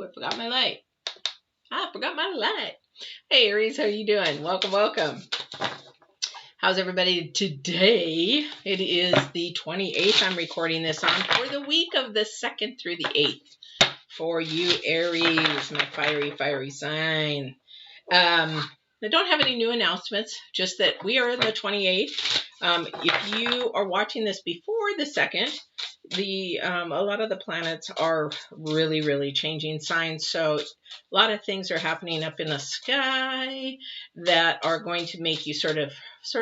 Ooh, I forgot my light. I forgot my light. Hey, Aries, how you doing? Welcome, welcome. How's everybody today? It is the 28th. I'm recording this on for the week of the 2nd through the 8th. For you, Aries, my fiery sign. I don't have any new announcements, just that we are in the 28th. If you are watching this before the 2nd, a lot of the planets are really changing signs. So a lot of things are happening up in the sky that are going to make you sort of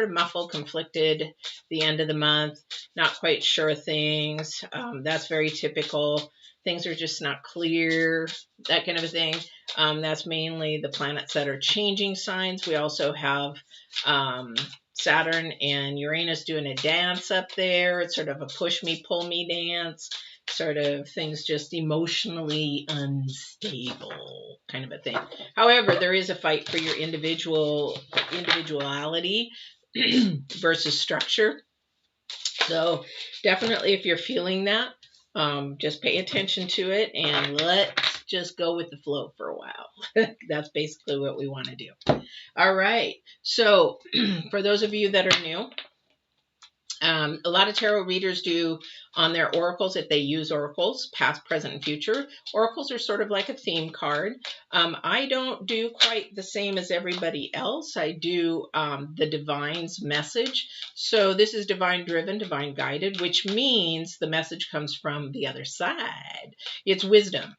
muffled, conflicted the end of the month, not quite sure things. That's very typical. Things are just not clear, that kind of a thing. That's mainly the planets that are changing signs. We also have Saturn and Uranus doing a dance up there. It's sort of a push me, pull me dance, sort of things just emotionally unstable kind of a thing. However, there is a fight for your individuality versus structure. So definitely if you're feeling that, just pay attention to it and let's just go with the flow for a while. That's basically what we want to do. All right. So for those of you that are new, a lot of tarot readers do on their oracles, if they use oracles, past, present, and future. Oracles are sort of like a theme card. I don't do quite the same as everybody else. I do the divine's message. So this is divine driven, divine guided, which means the message comes from the other side. It's wisdom.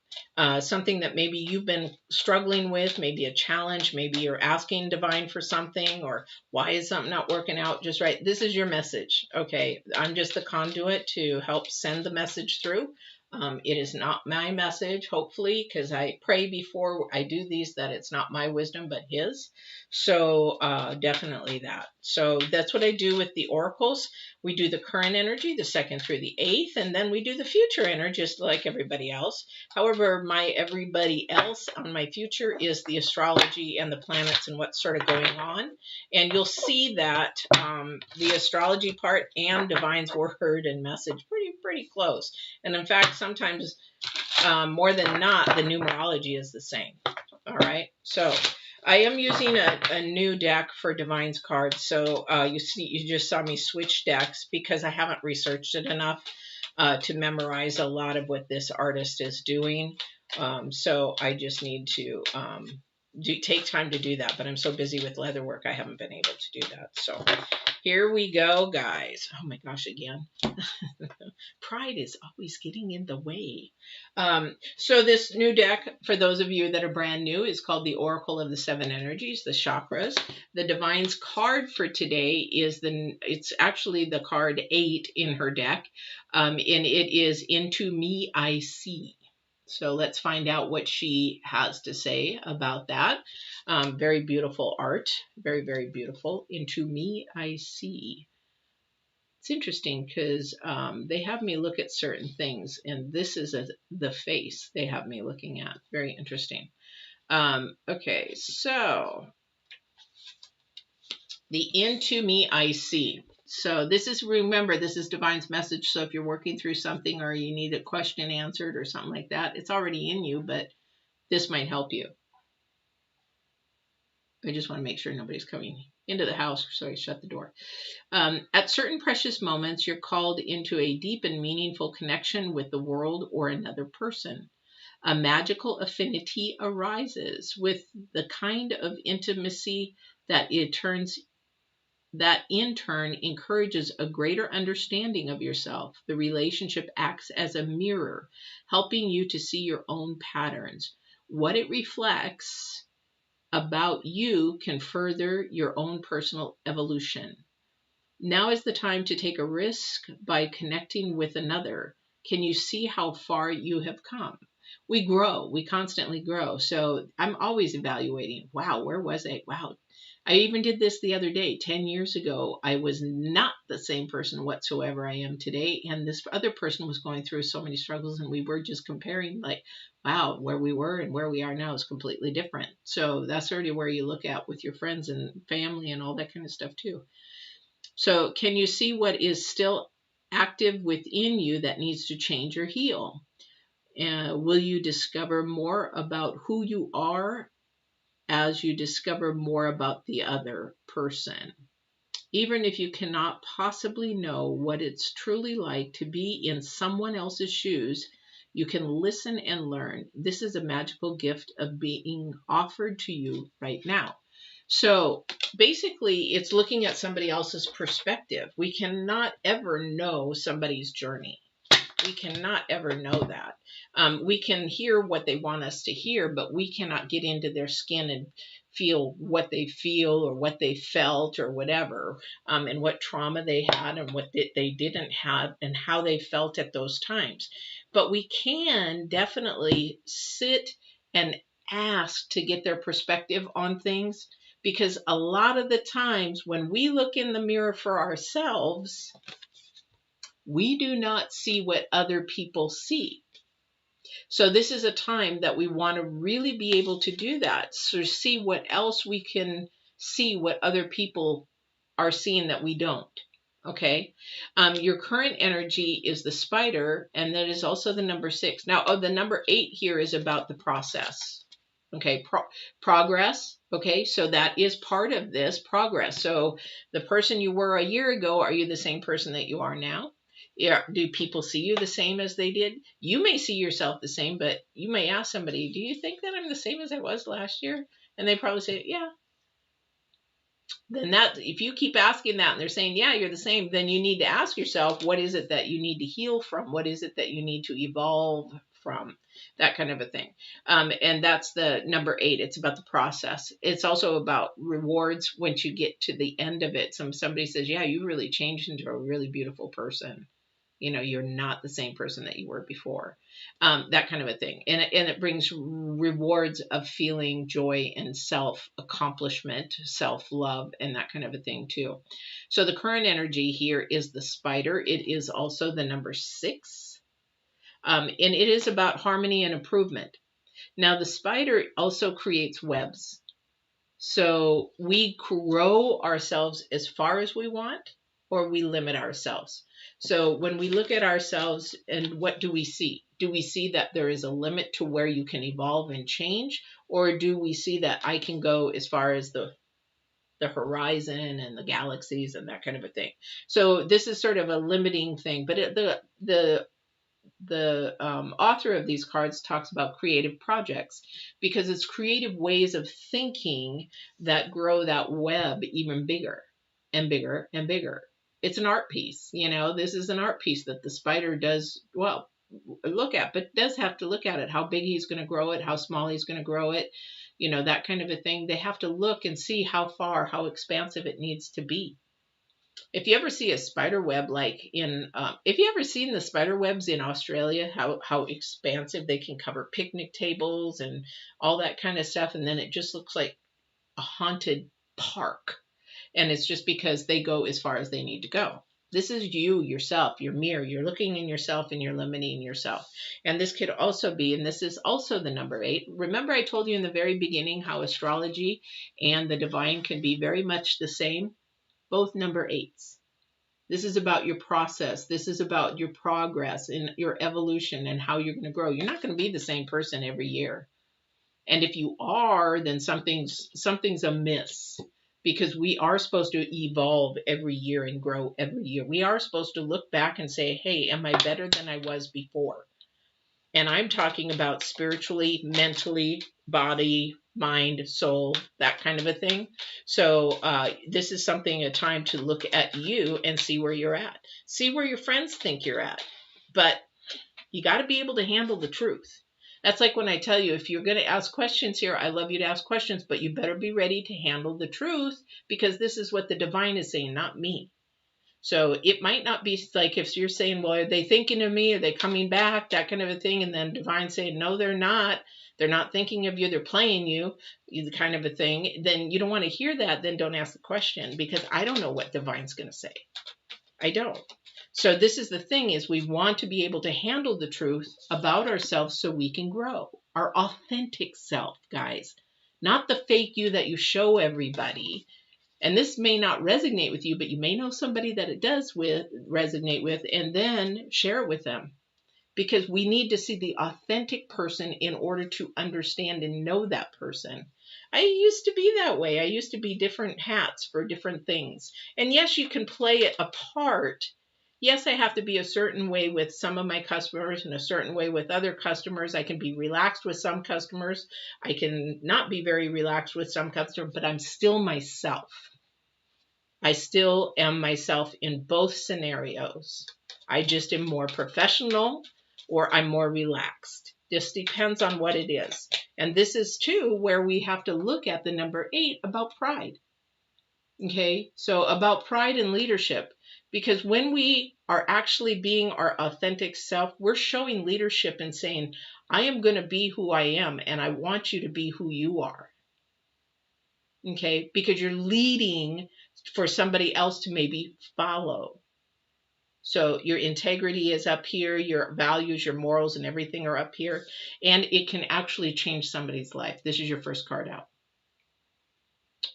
Something that maybe you've been struggling with, maybe a challenge, maybe you're asking divine for something, or why is something not working out just right? This is your message. Okay, I'm just the conduit to help send the message through. It is not my message, hopefully, because I pray before I do these that it's not my wisdom, but his. So definitely that. So that's what I do with the oracles. We do the current energy, the 2nd through the 8th, and then we do the future energy, just like everybody else. However, my everybody else on my future is the astrology and the planets and what's sort of going on. And you'll see that the astrology part and divine's word and message pretty close. And in fact, sometimes more than not, the numerology is the same. All right. So I am using a new deck for Divine's cards. So you just saw me switch decks because I haven't researched it enough to memorize a lot of what this artist is doing. So I just need to take time to do that. But I'm so busy with leather work, I haven't been able to do that. So here we go, guys. Oh my gosh, again. Pride is always getting in the way. So this new deck, for those of you that are brand new, is called the Oracle of the 7 Energies, the Chakras. The Divine's card for today is it's actually the card 8 in her deck, and it is Into Me I See. So let's find out what she has to say about that. Very beautiful art. Very beautiful. Into Me I See. It's interesting because they have me look at certain things, and this is the face they have me looking at. Very interesting. Okay, so the Into Me I See. So this is, remember, this is Divine's message. So if you're working through something or you need a question answered or something like that, it's already in you, but this might help you. I just want to make sure nobody's coming into the house, so I shut the door. At certain precious moments, you're called into a deep and meaningful connection with the world or another person. A magical affinity arises with the kind of intimacy that in turn encourages a greater understanding of yourself. The relationship acts as a mirror, helping you to see your own patterns. What it reflects about you can further your own personal evolution. Now is the time to take a risk by connecting with another. Can you see how far you have come? We grow. We constantly grow. So I'm always evaluating. Wow, where was I? Wow. I even did this the other day. 10 years ago, I was not the same person whatsoever I am today. And this other person was going through so many struggles, and we were just comparing, like, wow, where we were and where we are now is completely different. So that's already where you look at with your friends and family and all that kind of stuff too. So can you see what is still active within you that needs to change or heal? Will you discover more about who you are as you discover more about the other person? Even if you cannot possibly know what it's truly like to be in someone else's shoes, you can listen and learn. This is a magical gift of being offered to you right now. So basically, it's looking at somebody else's perspective. We cannot ever know somebody's journey. We cannot ever know that. We can hear what they want us to hear, but we cannot get into their skin and feel what they feel or what they felt or whatever, and what trauma they had and what they didn't have and how they felt at those times. But we can definitely sit and ask to get their perspective on things, because a lot of the times when we look in the mirror for ourselves, we do not see what other people see. So this is a time that we want to really be able to do that. So see what else we can see, what other people are seeing that we don't. Okay. Your current energy is the spider, and that is also the number 6. Now, the number 8 here is about the process. Okay. Progress. Okay. So that is part of this progress. So the person you were a year ago, are you the same person that you are now? Yeah. Do people see you the same as they did? You may see yourself the same, but you may ask somebody, do you think that I'm the same as I was last year? And they probably say, yeah. Then that, if you keep asking that and they're saying, yeah, you're the same, then you need to ask yourself, what is it that you need to heal from? What is it that you need to evolve from? That kind of a thing. And that's the number 8. It's about the process. It's also about rewards once you get to the end of it. Somebody says, yeah, you really changed into a really beautiful person. You know, you're not the same person that you were before. That kind of a thing. And it brings rewards of feeling joy and self-accomplishment, self-love, and that kind of a thing too. So the current energy here is the spider. It is also the number 6. And it is about harmony and improvement. Now, the spider also creates webs. So we grow ourselves as far as we want, or we limit ourselves. So when we look at ourselves, and what do we see? Do we see that there is a limit to where you can evolve and change? Or do we see that I can go as far as the horizon and the galaxies and that kind of a thing? So this is sort of a limiting thing. But the author of these cards talks about creative projects, because it's creative ways of thinking that grow that web even bigger and bigger and bigger. It's an art piece, you know. This is an art piece that the spider does well look at, but does have to look at it, how big he's going to grow it, how small he's going to grow it, you know, that kind of a thing. They have to look and see how far, how expansive it needs to be. If you ever see a spider web, like if you ever seen the spider webs in Australia, how expansive they can cover picnic tables and all that kind of stuff, and then it just looks like a haunted park. And it's just because they go as far as they need to go. This is you, yourself, your mirror. You're looking in yourself and you're limiting yourself. And this could also be, and this is also the number 8. Remember I told you in the very beginning how astrology and the divine can be very much the same? Both number 8s. This is about your process. This is about your progress and your evolution and how you're going to grow. You're not going to be the same person every year. And if you are, then something's amiss. Because we are supposed to evolve every year and grow every year. We are supposed to look back and say, hey, am I better than I was before? And I'm talking about spiritually, mentally, body, mind, soul, that kind of a thing. So this is a time to look at you and see where you're at. See where your friends think you're at. But you got to be able to handle the truth. That's like when I tell you, if you're going to ask questions here, I love you to ask questions, but you better be ready to handle the truth, because this is what the divine is saying, not me. So it might not be like if you're saying, well, are they thinking of me? Are they coming back? That kind of a thing. And then divine saying, no, they're not. They're not thinking of you. They're playing you, the kind of a thing. Then you don't want to hear that. Then don't ask the question, because I don't know what divine's going to say. I don't. So this is the thing, is we want to be able to handle the truth about ourselves so we can grow. Our authentic self, guys. Not the fake you that you show everybody. And this may not resonate with you, but you may know somebody that it does resonate with, and then share it with them. because we need to see the authentic person in order to understand and know that person. I used to be that way. I used to be different hats for different things. And yes, you can play it a part. Yes, I have to be a certain way with some of my customers and a certain way with other customers. I can be relaxed with some customers. I can not be very relaxed with some customers, but I'm still myself. I still am myself in both scenarios. I just am more professional or I'm more relaxed. Just depends on what it is. And this is too where we have to look at the number 8 about pride. Okay, so about pride and leadership, because when we are actually being our authentic self, we're showing leadership and saying, I am going to be who I am and I want you to be who you are. Okay, because you're leading for somebody else to maybe follow. So your integrity is up here, your values, your morals, and everything are up here, and it can actually change somebody's life. This is your first card out.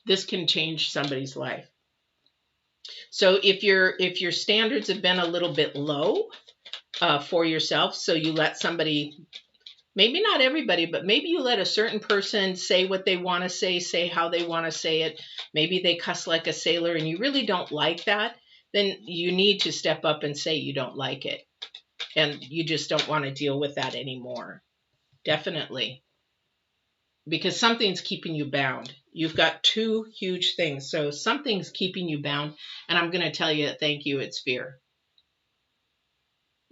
This can change somebody's life. So if your standards have been a little bit low for yourself, so you let somebody, maybe not everybody, but maybe you let a certain person say what they want to say how they want to say it. Maybe they cuss like a sailor and you really don't like that. Then you need to step up and say you don't like it. And you just don't want to deal with that anymore. Definitely. Because something's keeping you bound. You've got 2 huge things. So something's keeping you bound. And I'm going to tell you, thank you, it's fear.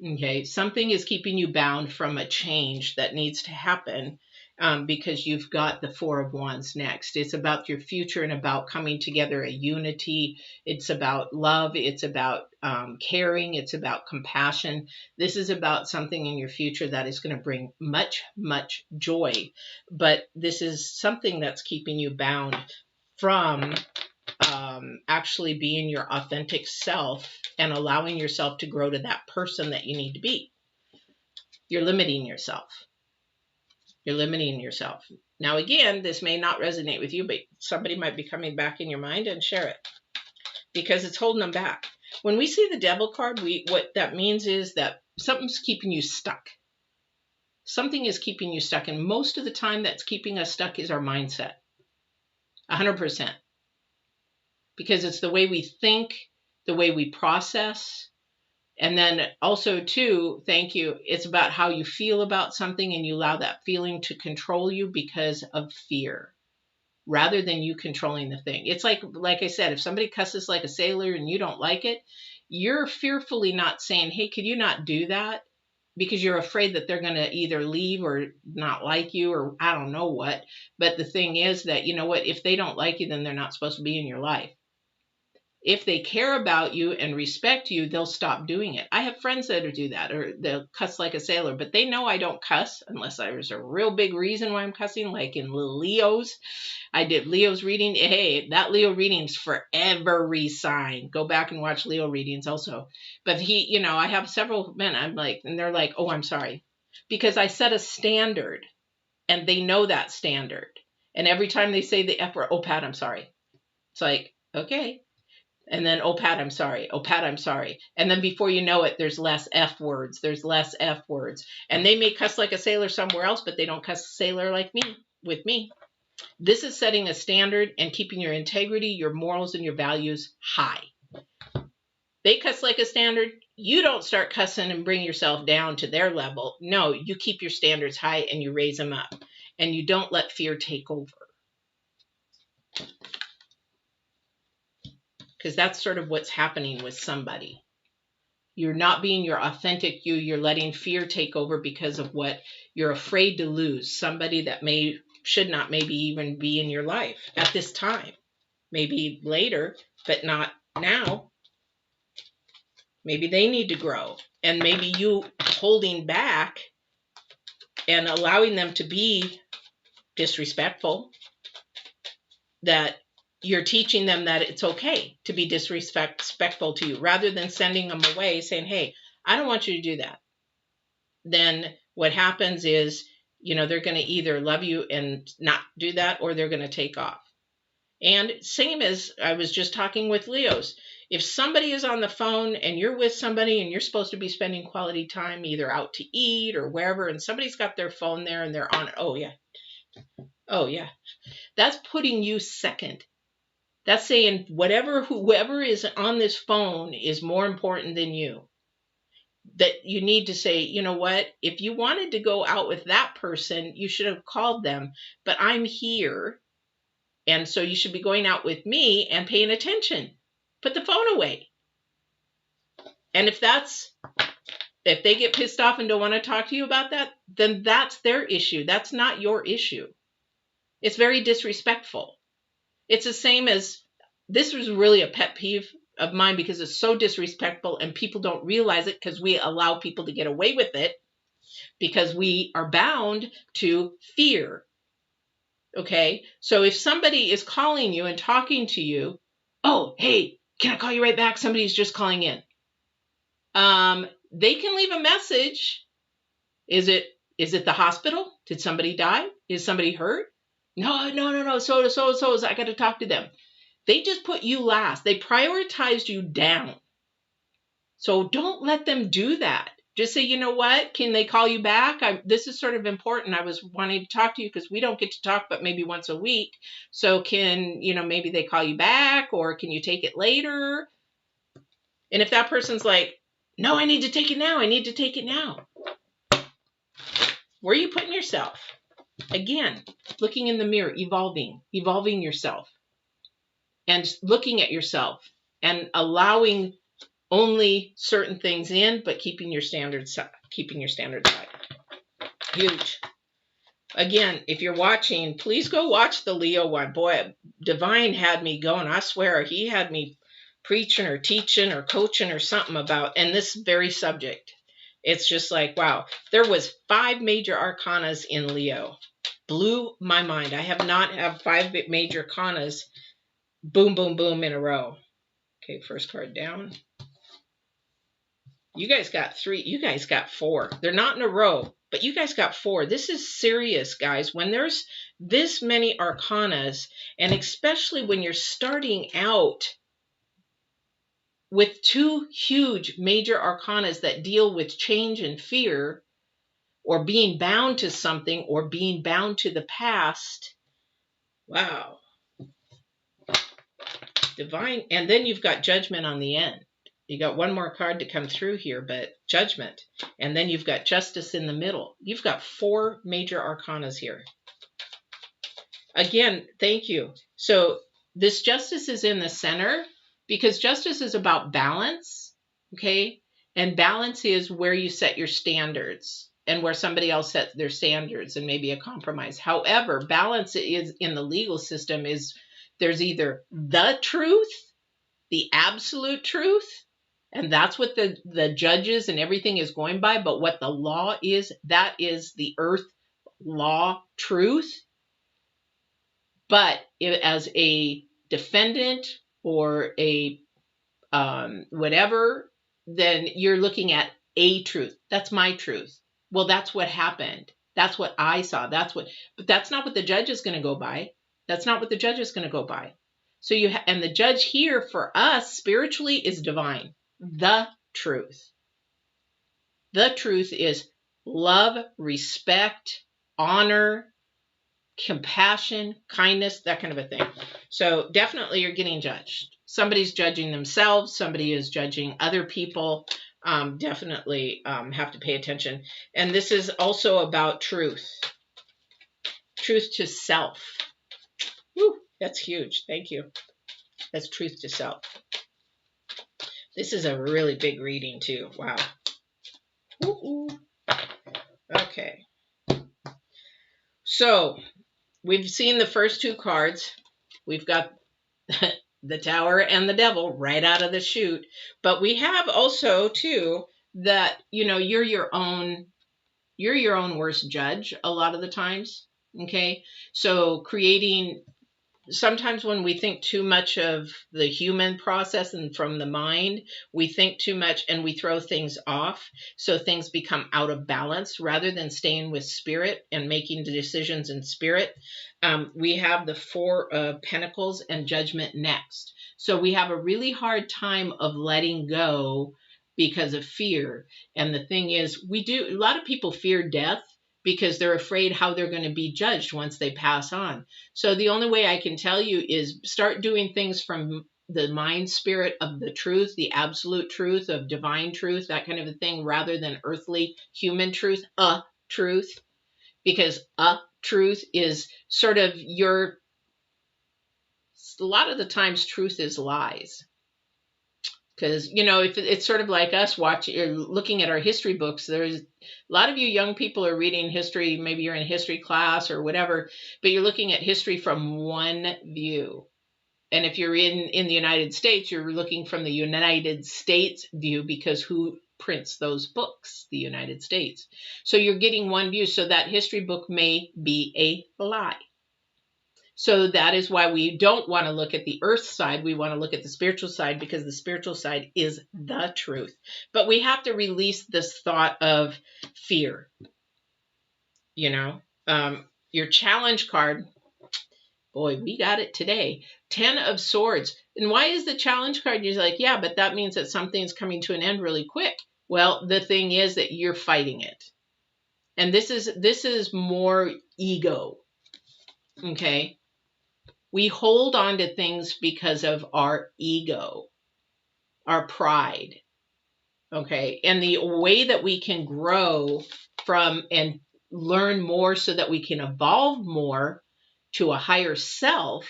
Okay, something is keeping you bound from a change that needs to happen because you've got the 4 of Wands next. It's about your future and about coming together, a unity. It's about love. It's about caring. It's about compassion. This is about something in your future that is going to bring much, much joy. But this is something that's keeping you bound from actually being your authentic self and allowing yourself to grow to that person that you need to be. You're limiting yourself. You're limiting yourself. Now, again, this may not resonate with you, but somebody might be coming back in your mind and share it because it's holding them back. When we see the Devil card, what that means is that something's keeping you stuck. Something is keeping you stuck. And most of the time that's keeping us stuck is our mindset. 100%. Because it's the way we think, the way we process. And then also, too, thank you, it's about how you feel about something and you allow that feeling to control you because of fear rather than you controlling the thing. It's like I said, if somebody cusses like a sailor and you don't like it, you're fearfully not saying, hey, could you not do that? Because you're afraid that they're going to either leave or not like you or I don't know what. But the thing is that, you know what, if they don't like you, then they're not supposed to be in your life. If they care about you and respect you, they'll stop doing it. I have friends that do that, or they'll cuss like a sailor, but they know I don't cuss unless there's a real big reason why I'm cussing, like in Leo's. I did Leo's reading. Hey, that Leo reading's for every sign. Go back and watch Leo readings also. But I have several men, and they're like, oh, I'm sorry. Because I set a standard, and they know that standard. And every time they say the F word, oh, Pat, I'm sorry. It's like, okay. And then, oh, Pat, I'm sorry. Oh, Pat, I'm sorry. And then before you know it, there's less F words. There's less F words. And they may cuss like a sailor somewhere else, but they don't cuss a sailor like me, with me. This is setting a standard and keeping your integrity, your morals, and your values high. They cuss like a standard. You don't start cussing and bring yourself down to their level. No, you keep your standards high and you raise them up. And you don't let fear take over. Because that's sort of what's happening with somebody. You're not being your authentic you. You're letting fear take over because of what you're afraid to lose. Somebody that should not maybe even be in your life at this time. Maybe later, but not now. Maybe they need to grow. And maybe you holding back and allowing them to be disrespectful, that you're teaching them that it's okay to be disrespectful to you rather than sending them away saying, hey, I don't want you to do that. Then what happens is, they're going to either love you and not do that or they're going to take off. And same as I was just talking with Leos. If somebody is on the phone and you're with somebody and you're supposed to be spending quality time either out to eat or wherever, and somebody's got their phone there and they're on it, oh yeah, oh yeah, that's putting you second. That's saying whoever is on this phone is more important than you. That you need to say, you know what, if you wanted to go out with that person, you should have called them, but I'm here, and so you should be going out with me and paying attention. Put the phone away. And if they get pissed off and don't want to talk to you about that, then that's their issue. That's not your issue. It's very disrespectful. It's the same as, this was really a pet peeve of mine because it's so disrespectful and people don't realize it because we allow people to get away with it because we are bound to fear. Okay? So if somebody is calling you and talking to you, oh, hey, can I call you right back? Somebody's just calling in. They can leave a message. Is it the hospital? Did somebody die? Is somebody hurt? No. So I got to talk to them. They just put you last. They prioritized you down. So don't let them do that. Just say, you know what? Can they call you back? This is sort of important. I was wanting to talk to you because we don't get to talk but maybe once a week. So maybe they call you back, or can you take it later? And if that person's like, no, I need to take it now. I need to take it now. Where are you putting yourself? Again, looking in the mirror, evolving yourself. And looking at yourself and allowing only certain things in, but keeping your standards high. Huge. Again, if you're watching, please go watch the Leo one. Boy, Divine had me going. I swear, he had me preaching or teaching or coaching or something about, and this very subject. It's just like, wow. There was 5 major arcanas in Leo. Blew my mind. I have not had 5 major arcanas boom, boom, boom in a row. Okay, first card down. You guys got 3. You guys got 4. They're not in a row, but you guys got 4. This is serious, guys. When there's this many arcanas, and especially when you're starting out with 2 huge major arcanas that deal with change and fear, or being bound to something, or being bound to the past. Wow. Divine, and then you've got Judgment on the end. You got one more card to come through here, but Judgment. And then you've got Justice in the middle. You've got 4 major arcanas here. Again, thank you. So this Justice is in the center because Justice is about balance, okay? And balance is where you set your standards and where somebody else sets their standards and maybe a compromise. However, balance is in the legal system is there's either the truth, the absolute truth, and that's what the judges and everything is going by. But what the law is, that is the earth law truth. But as a defendant or a whatever, then you're looking at a truth. That's my truth. Well, that's what happened. That's what I saw. But that's not what the judge is going to go by. That's not what the judge is going to go by. So and the judge here for us spiritually is divine. The truth. The truth is love, respect, honor, compassion, kindness, that kind of a thing. So definitely you're getting judged. Somebody's judging themselves. Somebody is judging other people. Definitely have to pay attention. And this is also about truth. Truth to self. Woo, that's huge. Thank you. That's truth to self. This is a really big reading too. Wow. Ooh. Okay. So we've seen the first 2 cards. We've got the Tower and the Devil right out of the chute. But we have also too that, you're your own worst judge a lot of the times. Okay. So creating sometimes when we think too much of the human process and from the mind, we think too much and we throw things off. So things become out of balance rather than staying with spirit and making the decisions in spirit. We have the Four of Pentacles and Judgment next. So we have a really hard time of letting go because of fear. And the thing is, a lot of people fear death because they're afraid how they're going to be judged once they pass on. So the only way I can tell you is start doing things from the mind spirit of the truth, the absolute truth of divine truth, that kind of a thing, rather than earthly human truth, truth, because truth is sort of a lot of the times truth is lies. Because, if it's sort of like us looking at our history books, there's a lot of you young people are reading history, maybe you're in history class or whatever, but you're looking at history from one view. And if you're in the United States, you're looking from the United States view, because who prints those books? The United States. So you're getting one view. So that history book may be a lie. So that is why we don't want to look at the earth side. We want to look at the spiritual side, because the spiritual side is the truth. But we have to release this thought of fear. Your challenge card, boy, we got it today. 10 of Swords. And why is the challenge card? You're like, yeah, but that means that something's coming to an end really quick. Well, the thing is that you're fighting it. And this is more ego. Okay? We hold on to things because of our ego, our pride. Okay? And the way that we can grow from and learn more so that we can evolve more to a higher self,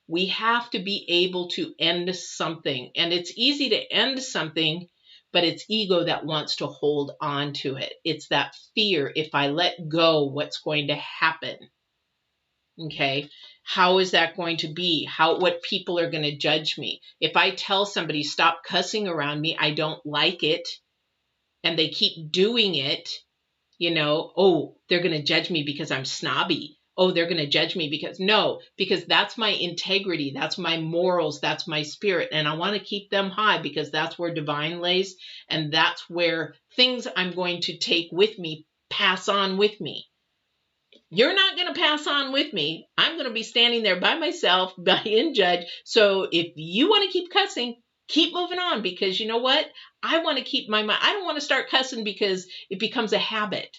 we have to be able to end something. And it's easy to end something, but it's ego that wants to hold on to it. It's that fear. If I let go, what's going to happen? Okay. How is that going to be? What people are going to judge me? If I tell somebody, stop cussing around me, I don't like it, and they keep doing it, oh, they're going to judge me because I'm snobby. Oh, they're going to judge me because that's my integrity. That's my morals. That's my spirit. And I want to keep them high, because that's where divine lays. And that's where things I'm going to take with me, pass on with me. You're not going to pass on with me. I'm going to be standing there by myself, in judge. So if you want to keep cussing, keep moving on, because you know what? I want to keep my mind. I don't want to start cussing because it becomes a habit.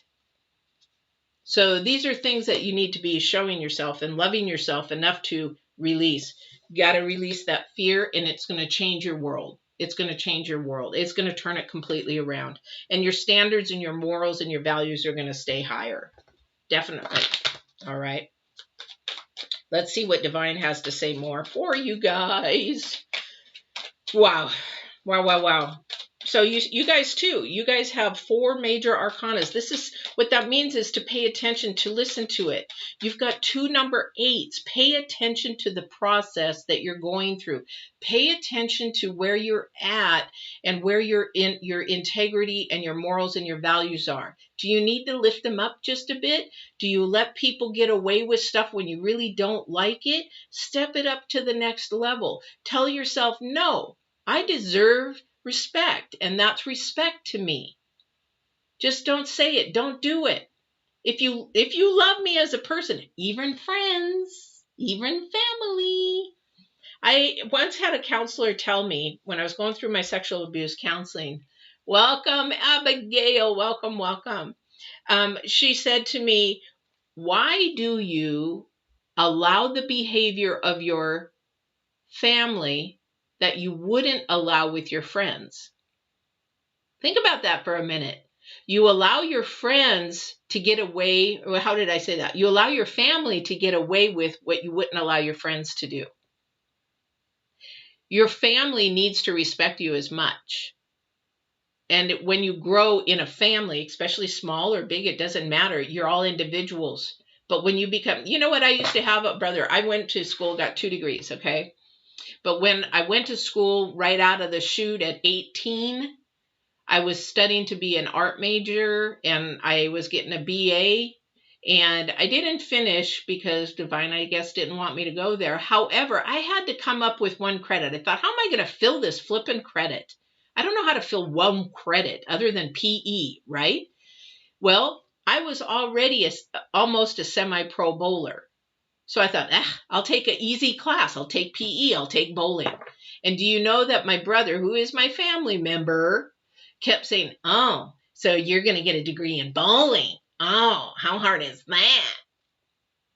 So these are things that you need to be showing yourself and loving yourself enough to release. You got to release that fear, and it's going to change your world. It's going to change your world. It's going to turn it completely around. And your standards and your morals and your values are going to stay higher. Definitely. All right. Let's see what Divine has to say more for you guys. Wow. Wow, wow, wow. So you guys too, you guys have 4 major arcanas. This is what that means, is to pay attention, to listen to it. You've got 2 number 8s. Pay attention to the process that you're going through. Pay attention to where you're at and where your integrity and your morals and your values are. Do you need to lift them up just a bit? Do you let people get away with stuff when you really don't like it? Step it up to the next level. Tell yourself, no, I deserve respect, and that's respect to me. Just don't say it. Don't do it. If you love me as a person, even friends, even family. I once had a counselor tell me, when I was going through my sexual abuse counseling, welcome, Abigail, welcome, welcome. She said to me, why do you allow the behavior of your family that you wouldn't allow with your friends? Think about that for a minute. You allow your friends to get away, or how did I say that? You allow your family to get away with what you wouldn't allow your friends to do. Your family needs to respect you as much. And when you grow in a family, especially small or big, it doesn't matter. You're all individuals. But when you become, you know what, I used to have a brother. I went to school, got 2 degrees, okay? But when I went to school right out of the chute at 18, I was studying to be an art major, and I was getting a BA. And I didn't finish because Divine, I guess, didn't want me to go there. However, I had to come up with one credit. I thought, how am I going to fill this flippin' credit? I don't know how to fill one credit other than PE, right? Well, I was already almost a semi-pro bowler. So I thought, I'll take an easy class. I'll take PE. I'll take bowling. And do you know that my brother, who is my family member, kept saying, oh, so you're going to get a degree in bowling. Oh, how hard is that?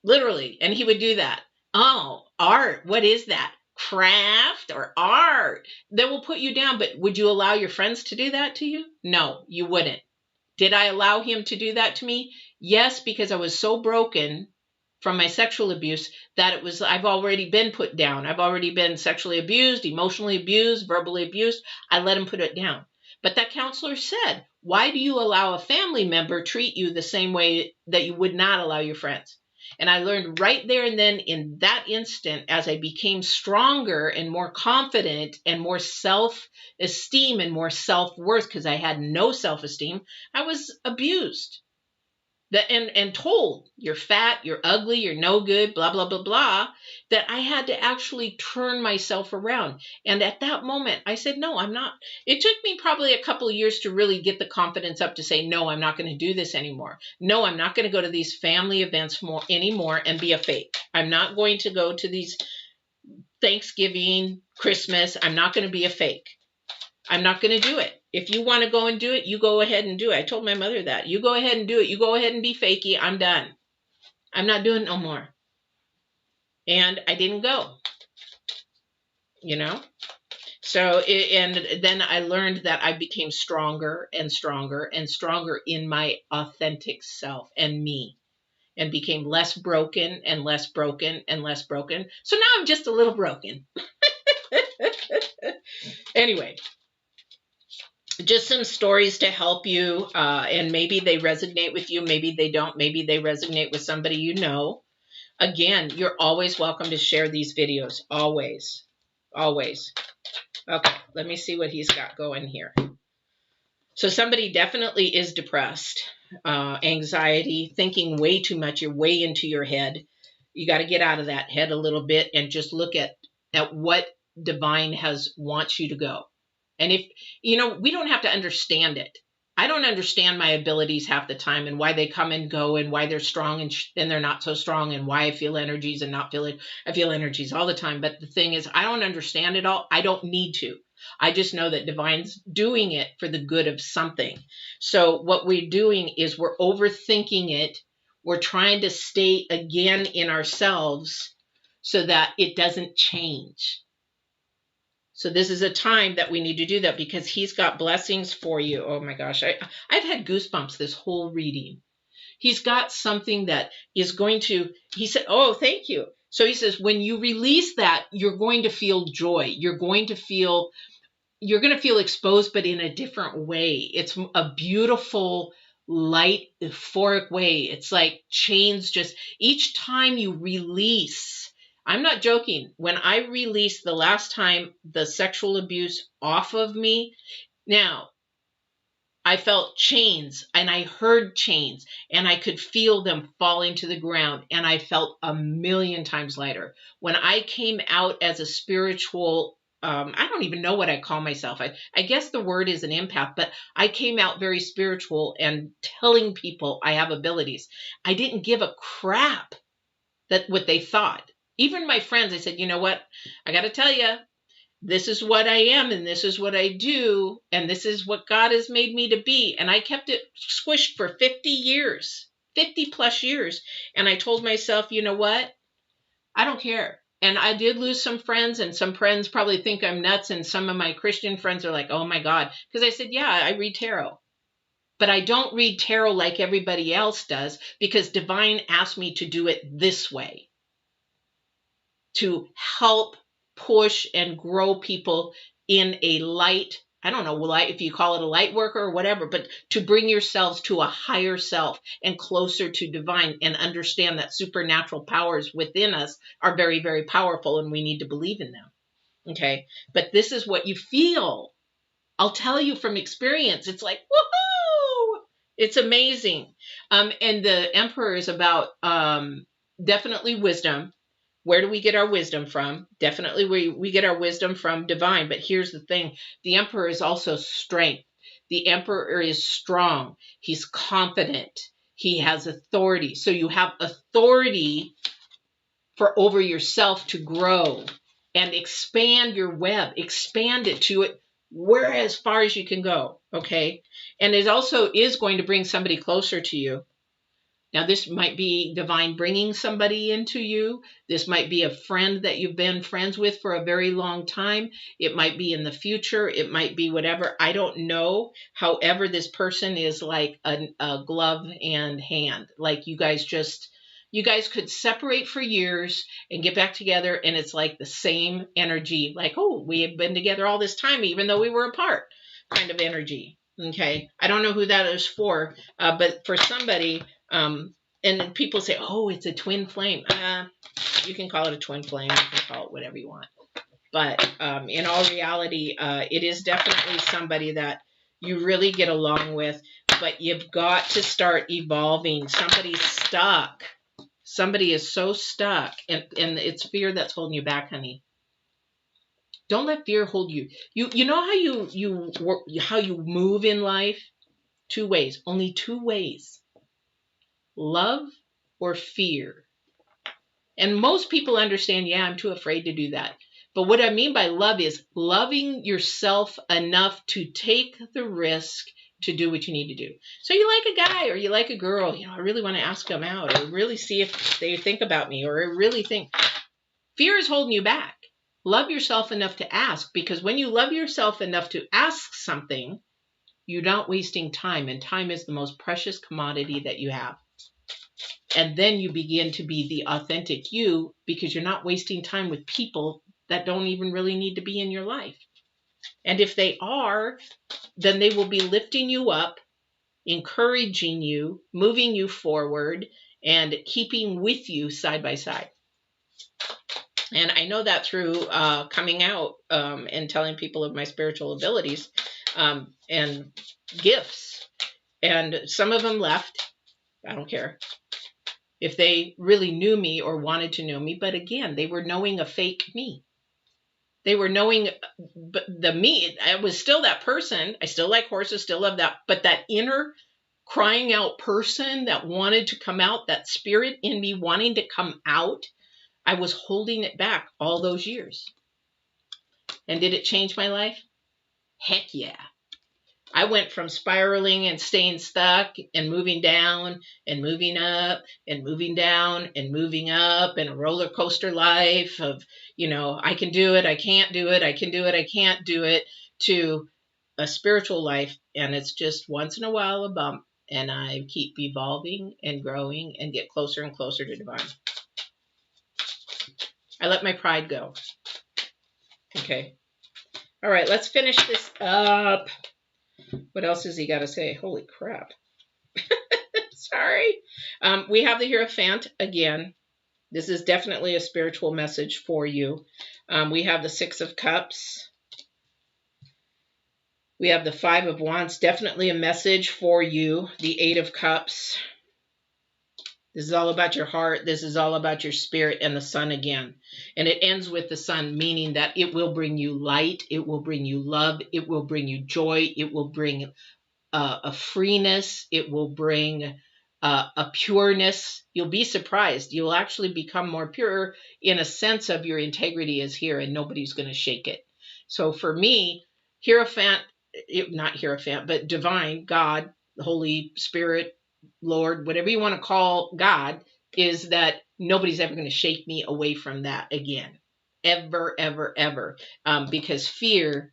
Literally. And he would do that. Oh, art. What is that? Craft or art? That will put you down. But would you allow your friends to do that to you? No, you wouldn't. Did I allow him to do that to me? Yes, because I was so broken from my sexual abuse that I've already been put down. I've already been sexually abused, emotionally abused, verbally abused. I let him put it down. But that counselor said, why do you allow a family member treat you the same way that you would not allow your friends? And I learned right there and then in that instant, as I became stronger and more confident and more self-esteem and more self-worth, because I had no self-esteem, I was abused. And told, you're fat, you're ugly, you're no good, blah, blah, blah, blah, that I had to actually turn myself around. And at that moment, I said, no, I'm not. It took me probably a couple of years to really get the confidence up to say, no, I'm not going to do this anymore. No, I'm not going to go to these family events anymore and be a fake. I'm not going to go to these Thanksgiving, Christmas. I'm not going to be a fake. I'm not going to do it. If you want to go and do it, you go ahead and do it. I told my mother that. You go ahead and do it. You go ahead and be fakey. I'm done. I'm not doing it no more. And I didn't go, you know? So, and then I learned that I became stronger and stronger and stronger in my authentic self and me, and became less broken and less broken and less broken. So now I'm just a little broken. Anyway. Just some stories to help you, and maybe they resonate with you, maybe they don't, maybe they resonate with somebody you know. Again, you're always welcome to share these videos, always, always. Okay, let me see what he's got going here. So somebody definitely is depressed, anxiety, thinking way too much, you're way into your head. You got to get out of that head a little bit and just look at what Divine wants you to go. And if, we don't have to understand it. I don't understand my abilities half the time and why they come and go and why they're strong and they're not so strong and why I feel energies and not feel it. I feel energies all the time. But the thing is, I don't understand it all. I don't need to. I just know that Divine's doing it for the good of something. So what we're doing is we're overthinking it. We're trying to stay again in ourselves so that it doesn't change. So this is a time that we need to do that because he's got blessings for you. Oh my gosh, I've had goosebumps this whole reading. He's got something that is going to, he said, oh, thank you. So he says, when you release that, you're going to feel joy. You're going to feel exposed, but in a different way. It's a beautiful, light, euphoric way. It's like chains just, each time you release, I'm not joking. When I released the last time the sexual abuse off of me, now I felt chains and I heard chains and I could feel them falling to the ground and I felt a million times lighter. When I came out as a spiritual, I don't even know what I call myself. I guess the word is an empath, but I came out very spiritual and telling people I have abilities. I didn't give a crap that what they thought. Even my friends, I said, you know what? I got to tell you, this is what I am and this is what I do. And this is what God has made me to be. And I kept it squished for 50 years, 50 plus years. And I told myself, you know what? I don't care. And I did lose some friends and some friends probably think I'm nuts. And some of my Christian friends are like, oh my God. Because I said, yeah, I read tarot. But I don't read tarot like everybody else does because Divine asked me to do it this way. To help push and grow people in a light, I don't know if you call it a light worker or whatever, but to bring yourselves to a higher self and closer to Divine and understand that supernatural powers within us are very, very powerful and we need to believe in them. Okay. But this is what you feel. I'll tell you from experience. It's like, woohoo! It's amazing. And the Emperor is about definitely wisdom. Where do we get our wisdom from? Definitely we get our wisdom from divine. But here's the thing. The Emperor is also strength. The Emperor is strong. He's confident. He has authority. So you have authority for over yourself to grow and expand your web, expand it to it where as far as you can go. Okay. And it also is going to bring somebody closer to you. Now, this might be divine bringing somebody into you. This might be a friend that you've been friends with for a very long time. It might be in the future. It might be whatever. I don't know. However, this person is like a glove and hand. Like you guys could separate for years and get back together, and it's like the same energy. Like, oh, we have been together all this time, even though we were apart, kind of energy. Okay. I don't know who that is for, but for somebody, and people say, oh, it's a twin flame. You can call it a twin flame. You can call it whatever you want. But in all reality, it is definitely somebody that you really get along with, but you've got to start evolving. Somebody's stuck. Somebody is so stuck, and it's fear that's holding you back, honey. Don't let fear hold you. You know how you move in life? Two ways. Only two ways. Love or fear. And most people understand, yeah, I'm too afraid to do that. But what I mean by love is loving yourself enough to take the risk to do what you need to do. So you like a guy or you like a girl, I really want to ask them out or really see if they think about me or I really think. Fear is holding you back. Love yourself enough to ask, because when you love yourself enough to ask something, you're not wasting time, and time is the most precious commodity that you have. And then you begin to be the authentic you, because you're not wasting time with people that don't even really need to be in your life. And if they are, then they will be lifting you up, encouraging you, moving you forward, and keeping with you side by side. And I know that through coming out and telling people of my spiritual abilities and gifts. And some of them left. I don't care if they really knew me or wanted to know me. But again, they were knowing a fake me. They were knowing the me. I was still that person. I still like horses, still love that. But that inner crying out person that wanted to come out, that spirit in me wanting to come out, I was holding it back all those years. And did it change my life? Heck yeah. I went from spiraling and staying stuck and moving down and moving up and moving down and moving up, and a roller coaster life of, I can do it, I can't do it, I can do it, I can't do it, to a spiritual life. And it's just once in a while a bump, and I keep evolving and growing and get closer and closer to divine. I let my pride go. Okay. All right, let's finish this up. What else has he got to say? Holy crap. Sorry. We have the Hierophant again. This is definitely a spiritual message for you. We have the Six of Cups. We have the Five of Wands. Definitely a message for you. The Eight of Cups. This is all about your heart. This is all about your spirit, and the Sun again. And it ends with the Sun, meaning that it will bring you light. It will bring you love. It will bring you joy. It will bring a freeness. It will bring a pureness. You'll be surprised. You'll actually become more pure in a sense of your integrity is here, and nobody's going to shake it. So for me, Hierophant, not Hierophant, but divine, God, the Holy Spirit, Lord, whatever you want to call God, is that nobody's ever going to shake me away from that again. Ever, ever, ever. Because fear,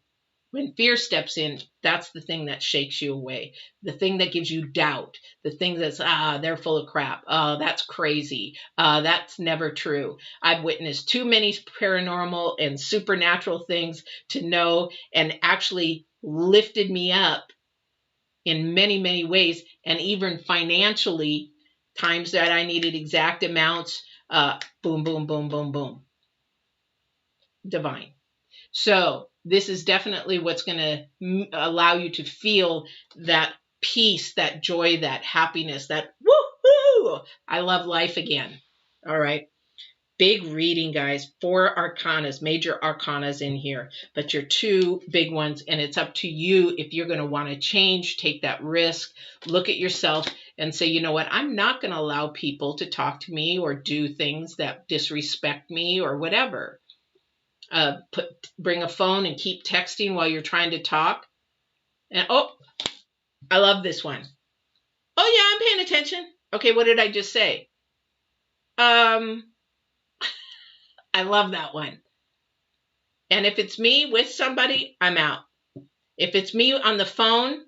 when fear steps in, that's the thing that shakes you away. The thing that gives you doubt. The thing that's, they're full of crap. Oh, that's crazy. That's never true. I've witnessed too many paranormal and supernatural things to know, and actually lifted me up in many, many ways, and even financially, times that I needed exact amounts, boom, boom, boom, boom, boom. Divine. So this is definitely what's going to allow you to feel that peace, that joy, that happiness, that woohoo, I love life again. All right. Big reading, guys. 4 arcanas, major arcanas in here, but your 2 big ones, and it's up to you if you're going to want to change, take that risk, look at yourself and say, you know what, I'm not going to allow people to talk to me or do things that disrespect me or whatever. Bring a phone and keep texting while you're trying to talk. And oh, I love this one. Oh yeah, I'm paying attention. Okay, what did I just say? I love that one. And if it's me with somebody, I'm out. If it's me on the phone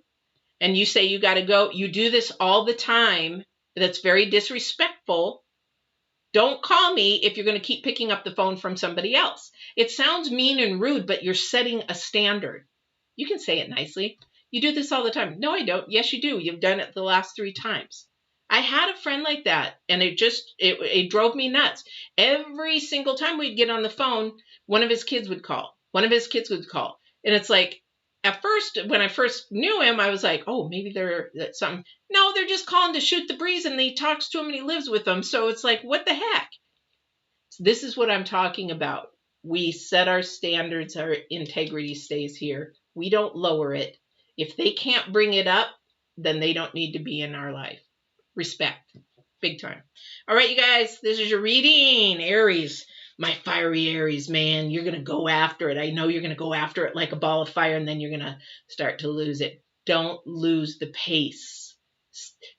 and you say you got to go, you do this all the time. That's very disrespectful. Don't call me if you're going to keep picking up the phone from somebody else. It sounds mean and rude, but you're setting a standard. You can say it nicely. You do this all the time. No, I don't. Yes, you do. You've done it the last 3 times. I had a friend like that, and it drove me nuts. Every single time we'd get on the phone, one of his kids would call. And it's like, at first, when I first knew him, I was like, oh, maybe they're something. No, they're just calling to shoot the breeze, and he talks to him and he lives with them. So it's like, what the heck? So this is what I'm talking about. We set our standards, our integrity stays here. We don't lower it. If they can't bring it up, then they don't need to be in our life. Respect. Big time. All right, you guys, this is your reading. Aries, my fiery Aries, man, you're going to go after it. I know you're going to go after it like a ball of fire, and then you're going to start to lose it. Don't lose the pace.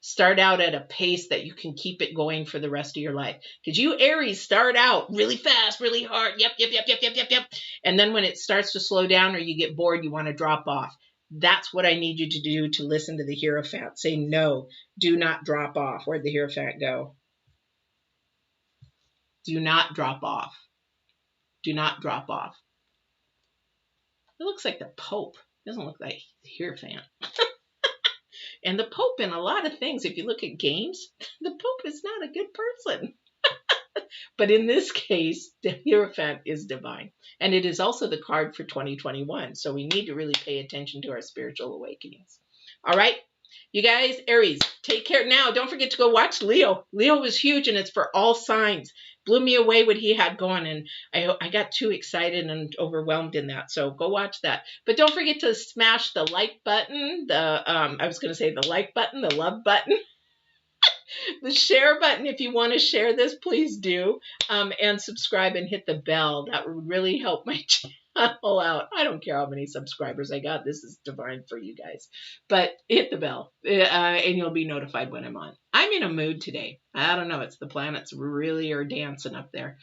Start out at a pace that you can keep it going for the rest of your life. Because you Aries start out really fast, really hard. Yep. And then when it starts to slow down or you get bored, you want to drop off. That's what I need you to do to listen to the Hierophant. Say no. Do not drop off. Where'd the Hierophant go? Do not drop off. Do not drop off. It looks like the Pope. It doesn't look like the Hierophant. And the Pope in a lot of things, if you look at games, the Pope is not a good person. But in this case, the Hierophant is divine. And it is also the card for 2021. So we need to really pay attention to our spiritual awakenings. All right. You guys, Aries, take care. Now, don't forget to go watch Leo. Leo was huge, and it's for all signs. Blew me away what he had going, and I got too excited and overwhelmed in that. So go watch that. But don't forget to smash the like button, I was going to say the like button, the love button, the share button. If you want to share this, please do. And subscribe and hit the bell. That would really help my channel out. I don't care how many subscribers I got. This is divine for you guys. But hit the bell, and you'll be notified when I'm on. I'm in a mood today. I don't know. It's the planets really are dancing up there.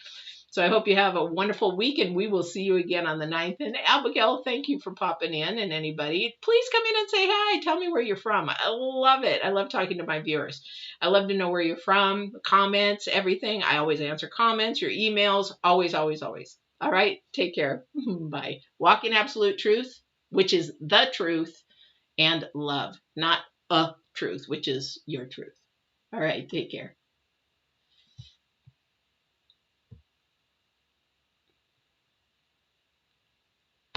So I hope you have a wonderful week, and we will see you again on the 9th. And Abigail, thank you for popping in. And anybody, please come in and say hi. Tell me where you're from. I love it. I love talking to my viewers. I love to know where you're from, comments, everything. I always answer comments, your emails, always, always, always. All right, take care. Bye. Walk in absolute truth, which is the truth, and love, not a truth, which is your truth. All right, take care.